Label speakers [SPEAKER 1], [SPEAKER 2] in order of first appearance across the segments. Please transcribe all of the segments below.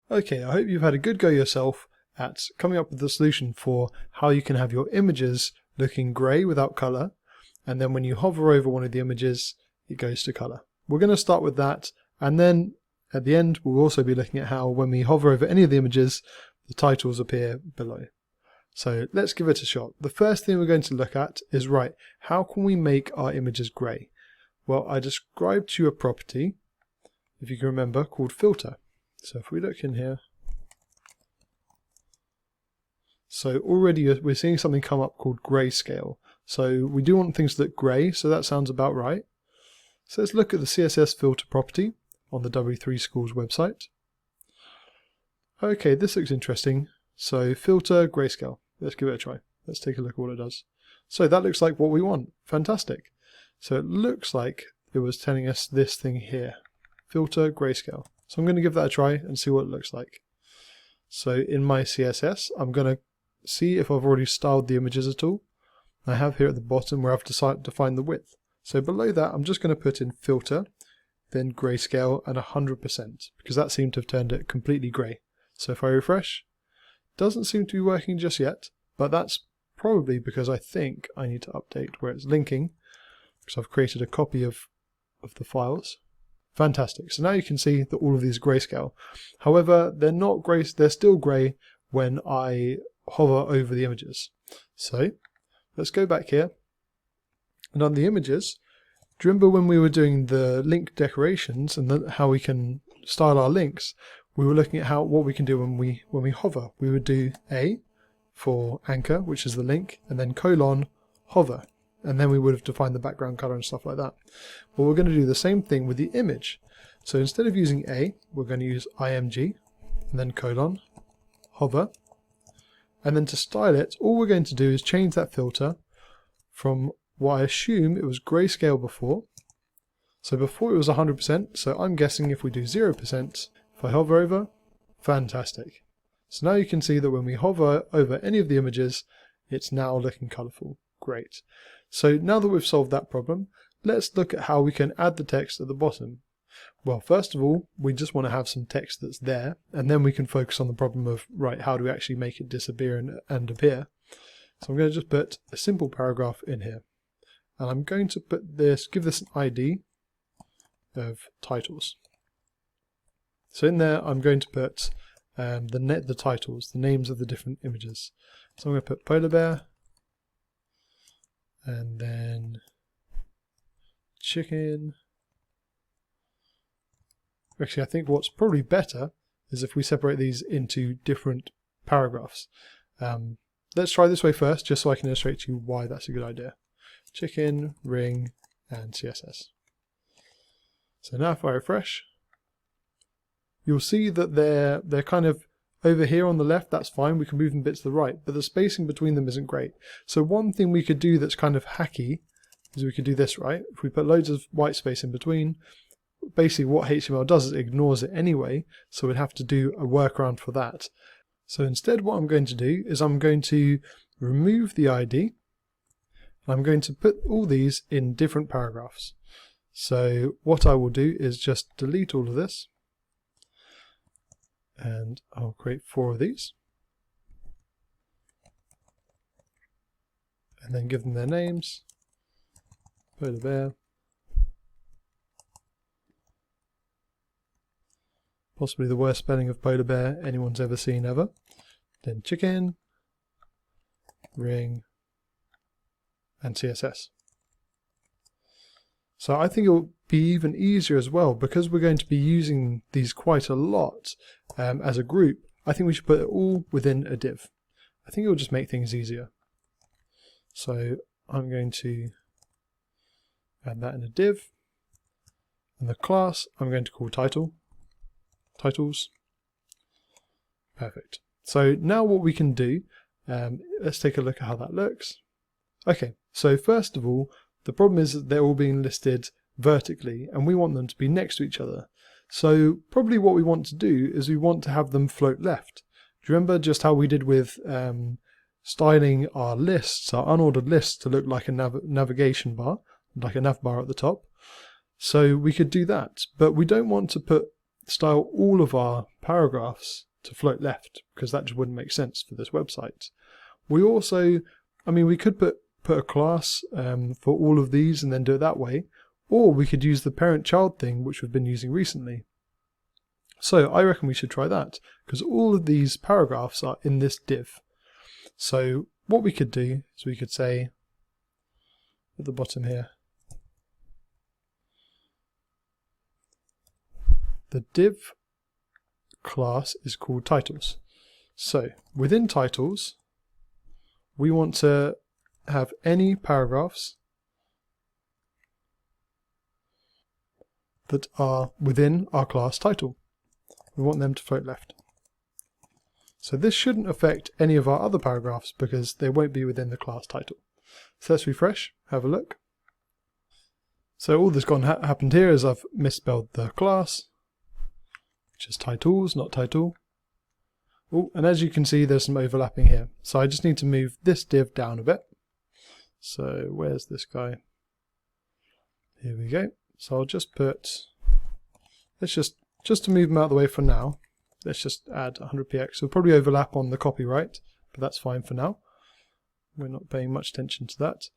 [SPEAKER 1] Okay, I hope you've had a good go yourself at coming up with the solution for how you can have your images looking grey without colour, and then when you hover over one of the images, it goes to colour. We're going to start with that, and then at the end we'll also be looking at how when we hover over any of the images, the titles appear below. So let's give it a shot. The first thing we're going to look at is, right, how can we make our images grey? Well, I described to you a property, if you can remember, called filter. So if we look in here, so already we're seeing something come up called grayscale. So we do want things to look grey, so that sounds about right. So let's look at the CSS filter property on the W3 Schools website. Okay, this looks interesting. So filter grayscale. Let's give it a try. Let's take a look at what it does. So that looks like what we want. Fantastic. So it looks like it was telling us this thing here. Filter grayscale. So I'm going to give that a try and see what it looks like. So in my CSS, I'm going to see if I've already styled the images at all. I have here at the bottom where I've defined the width. So below that, I'm just going to put in filter, then grayscale and 100%, because that seemed to have turned it completely grey. So if I refresh, doesn't seem to be working just yet, but that's probably because I think I need to update where it's linking, because I've created a copy of the files. Fantastic. So now you can see that all of these are grayscale. However, they're not grey, they're still grey when I hover over the images. So let's go back here. And on the images, do you remember when we were doing the link decorations and how we can style our links? We were looking at what we can do when we hover. We would do A for anchor, which is the link, and then colon hover. And then we would have defined the background color and stuff like that. Well, we're going to do the same thing with the image. So instead of using A, we're going to use img, and then colon, hover. And then to style it, all we're going to do is change that filter from what I assume it was grayscale before. So before it was 100%, so I'm guessing if we do 0%, if I hover over, fantastic. So now you can see that when we hover over any of the images, it's now looking colorful. Great. So now that we've solved that problem, let's look at how we can add the text at the bottom. Well, first of all, we just want to have some text that's there, and then we can focus on the problem of, right, how do we actually make it disappear and appear? So I'm going to just put a simple paragraph in here. And I'm going to give this an ID of titles. So in there, I'm going to put the titles, the names of the different images. So I'm going to put polar bear, and then chicken. Actually, I think what's probably better is if we separate these into different paragraphs. Let's try this way first, just so I can illustrate to you why that's a good idea. Chicken, ring, and CSS. So now if I refresh, you'll see that they're kind of over here on the left. That's fine, we can move them bits to the right, but the spacing between them isn't great. So one thing we could do that's kind of hacky is we could do this, right? If we put loads of white space in between, basically what HTML does is it ignores it anyway, so we'd have to do a workaround for that. So instead what I'm going to do is I'm going to remove the ID, and I'm going to put all these in different paragraphs. So what I will do is just delete all of this, and I'll create 4 of these, and then give them their names. Polar bear, possibly the worst spelling of polar bear anyone's ever seen ever. Then chicken, ring, and CSS. So I think it will be even easier as well, because we're going to be using these quite a lot as a group. I think we should put it all within a div. I think it will just make things easier. So I'm going to add that in a div, and the class I'm going to call titles. Perfect. So now what we can do, let's take a look at how that looks. Okay, so first of all, the problem is that they're all being listed vertically, and we want them to be next to each other. So probably what we want to do is we want to have them float left. Do you remember just how we did with styling our lists, our unordered lists, to look like a navigation bar, like a nav bar at the top? So we could do that, but we don't want to put style all of our paragraphs to float left, because that just wouldn't make sense for this website. We also, we could put a class for all of these and then do it that way, or we could use the parent-child thing, which we've been using recently. So I reckon we should try that, because all of these paragraphs are in this div. So what we could do is we could say at the bottom here, the div class is called titles. So within titles, we want to have any paragraphs that are within our class title. We want them to float left. So this shouldn't affect any of our other paragraphs because they won't be within the class title. So let's refresh, have a look. So all that's happened here is I've misspelled the class, which is titles, not title. Oh, and as you can see, there's some overlapping here. So I just need to move this div down a bit. So where's this guy? Here we go. So I'll just put, let's just to move them out of the way for now, let's just add 100px. It'll probably overlap on the copyright, but that's fine for now. We're not paying much attention to that.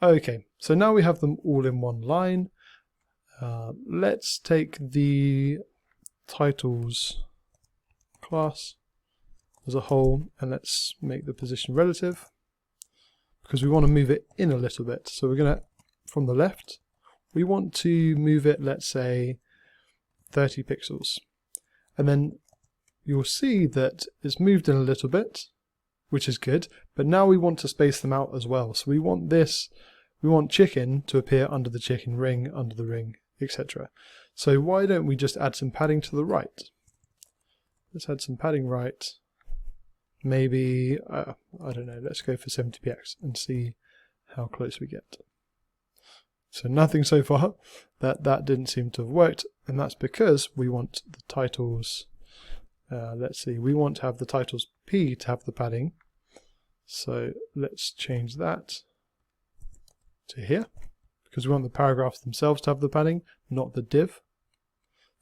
[SPEAKER 1] Okay, so now we have them all in one line. Let's take the titles class as a whole and let's make the position relative, because we want to move it in a little bit. So we're going to, from the left, we want to move it, let's say 30 pixels. And then you'll see that it's moved in a little bit, which is good, but now we want to space them out as well. So we want chicken to appear under the chicken, ring under the ring, etc. So why don't we just add some padding to the right? Let's add some padding right. Maybe, I don't know, let's go for 70px and see how close we get. So nothing so far. That didn't seem to have worked, and that's because we want the titles, let's see, we want to have the titles P to have the padding. So let's change that to here, because we want the paragraphs themselves to have the padding, not the div.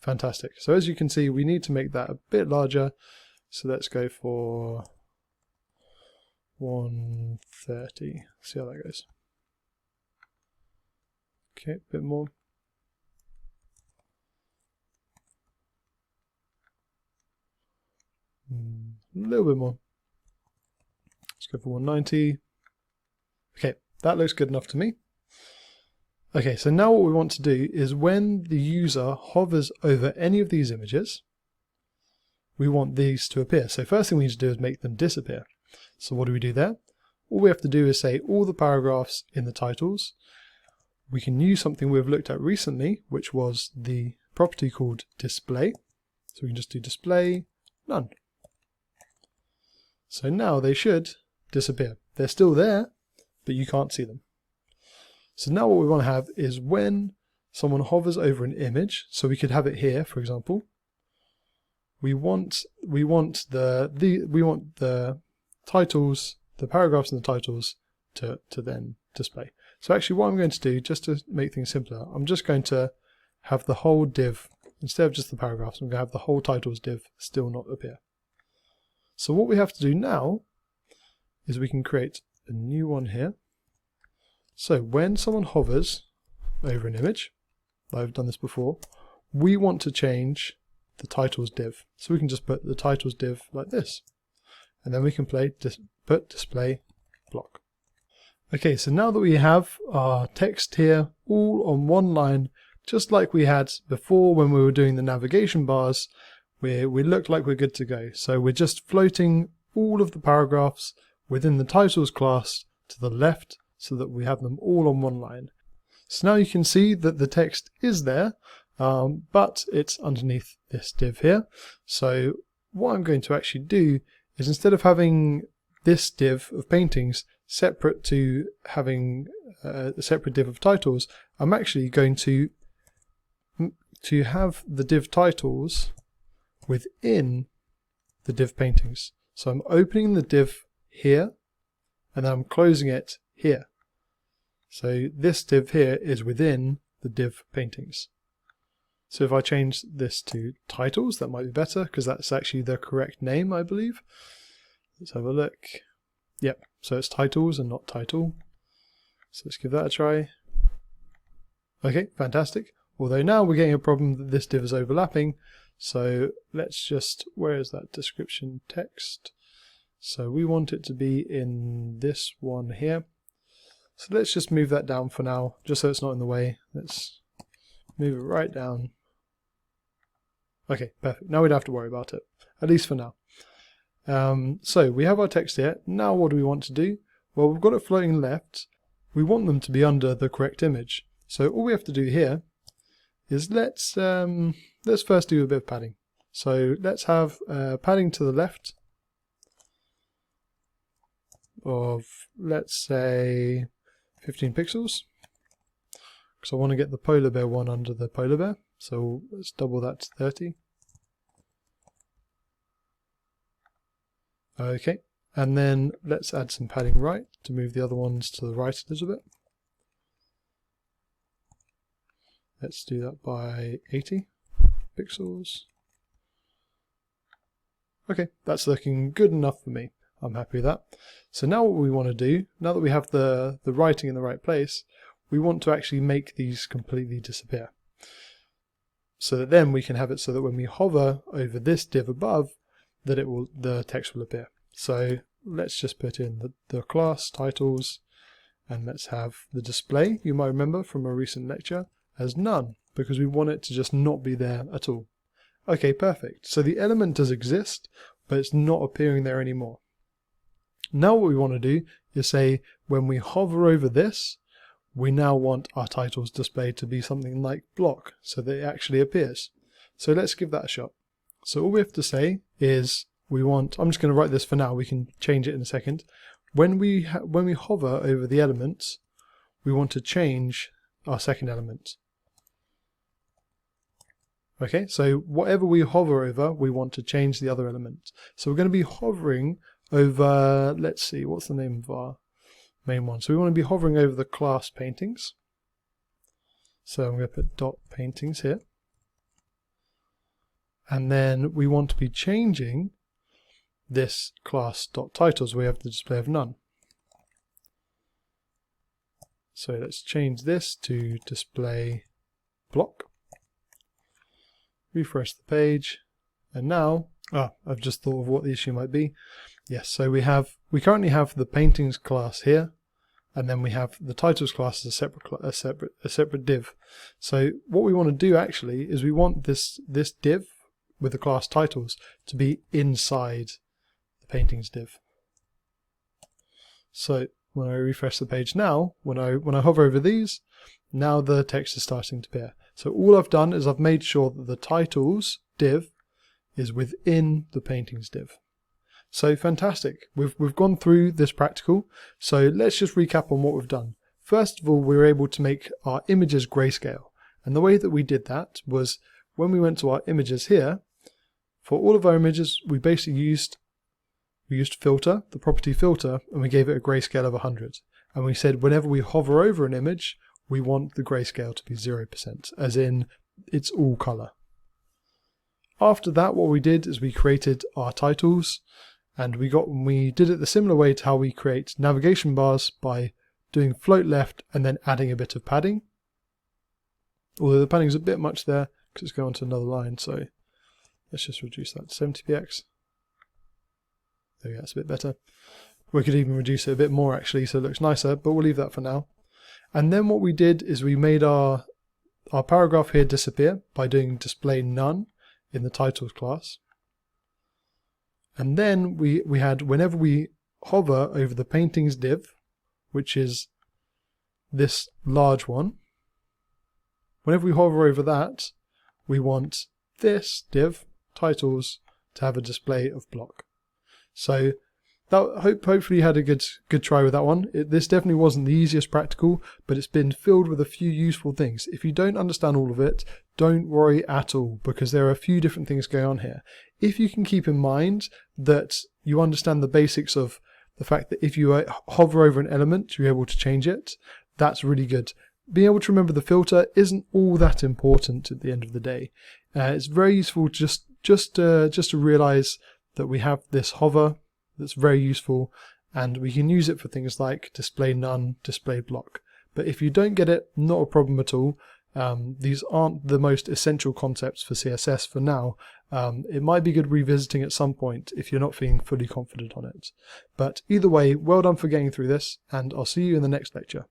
[SPEAKER 1] Fantastic. So as you can see, we need to make that a bit larger. So let's go for 130. See how that goes. Okay, a bit more. A little bit more. Let's go for 190. Okay, that looks good enough to me. Okay, so now what we want to do is when the user hovers over any of these images, we want these to appear. So first thing we need to do is make them disappear. So what do we do there? All we have to do is say all the paragraphs in the titles. We can use something we've looked at recently, which was the property called display. So we can just do display none. So now they should disappear. They're still there, but you can't see them. So now what we want to have is when someone hovers over an image, so we could have it here, for example. We want the titles, the paragraphs in the titles to then display. So actually what I'm going to do, just to make things simpler, I'm just going to have the whole div, instead of just the paragraphs, I'm going to have the whole titles div still not appear. So what we have to do now is we can create a new one here. So when someone hovers over an image, I've done this before, we want to change the titles div. So we can just put the titles div like this. And then we can put display block. Okay, so now that we have our text here all on one line, just like we had before when we were doing the navigation bars, we look like we're good to go. So we're just floating all of the paragraphs within the titles class to the left so that we have them all on one line. So now you can see that the text is there, but it's underneath this div here. So what I'm going to actually do is, instead of having this div of paintings separate to having a separate div of titles, I'm actually going to have the div titles within the div paintings. So I'm opening the div here and then I'm closing it here. So this div here is within the div paintings. So if I change this to titles, that might be better because that's actually the correct name, I believe. Let's have a look. Yep, so it's titles and not title. So let's give that a try. Okay, fantastic. Although now we're getting a problem that this div is overlapping. So let's just, where is that description text? So we want it to be in this one here. So let's just move that down for now, just so it's not in the way. Let's move it right down. Okay, perfect. Now we don't have to worry about it, at least for now. So we have our text here. Now what do we want to do? Well, we've got it floating left. We want them to be under the correct image. So all we have to do here is let's first do a bit of padding. So let's have padding to the left of, let's say, 15 pixels. Because I want to get the polar bear one under the polar bear. So let's double that to 30. Okay, and then let's add some padding right to move the other ones to the right a little bit. Let's do that by 80 pixels. Okay, that's looking good enough for me. I'm happy with that. So now what we want to do, now that we have the writing in the right place, we want to actually make these completely disappear. So that then we can have it so that when we hover over this div above, that the text will appear. So let's just put in the class titles, and let's have the display, you might remember from a recent lecture, as none, because we want it to just not be there at all. Okay, perfect. So the element does exist, but it's not appearing there anymore. Now what we want to do is say when we hover over this, we now want our titles display to be something like block, so that it actually appears. So let's give that a shot. So all we have to say is we want, I'm just going to write this for now, we can change it in a second. When we hover over the elements, we want to change our second element. Okay, so whatever we hover over, we want to change the other element. So we're going to be hovering over, let's see, what's the name of our main one? So we want to be hovering over the class paintings. So I'm going to put dot paintings here. And then we want to be changing this class dot titles. We have the display of none. So let's change this to display block. Refresh the page, and now I've just thought of what the issue might be. Yes, so we currently have the paintings class here, and then we have the titles class as a separate div. So what we want to do actually is we want this div with the class titles to be inside the paintings div. So when I refresh the page now, when I hover over these, now the text is starting to appear. So all I've done is I've made sure that the titles div is within the paintings div. So fantastic. We've gone through this practical. So let's just recap on what we've done. First of all, we were able to make our images grayscale. And the way that we did that was when we went to our images here, for all of our images, we basically used filter, the property filter, and we gave it a grayscale of 100. And we said whenever we hover over an image, we want the grayscale to be 0%, as in it's all color. After that, what we did is we created our titles, and we did it the similar way to how we create navigation bars by doing float left and then adding a bit of padding. Although the padding is a bit much there because it's going to another line, so let's just reduce that to 70px. There we go, that's a bit better. We could even reduce it a bit more actually, so it looks nicer, but we'll leave that for now. And then what we did is we made our paragraph here disappear by doing display none in the titles class. And then we had, whenever we hover over the paintings div, which is this large one, whenever we hover over that, we want this div, titles, to have a display of block. So that hopefully you had a good try with that one. This definitely wasn't the easiest practical, but it's been filled with a few useful things. If you don't understand all of it, don't worry at all, because there are a few different things going on here. If you can keep in mind that you understand the basics of the fact that if you hover over an element, you're able to change it, that's really good. being able to remember the filter isn't all that important at the end of the day. It's very useful just to realize that we have this hover that's very useful, and we can use it for things like display none, display block. But if you don't get it, not a problem at all. These aren't the most essential concepts for CSS for now. It might be good revisiting at some point if you're not feeling fully confident on it. But either way, well done for getting through this, and I'll see you in the next lecture.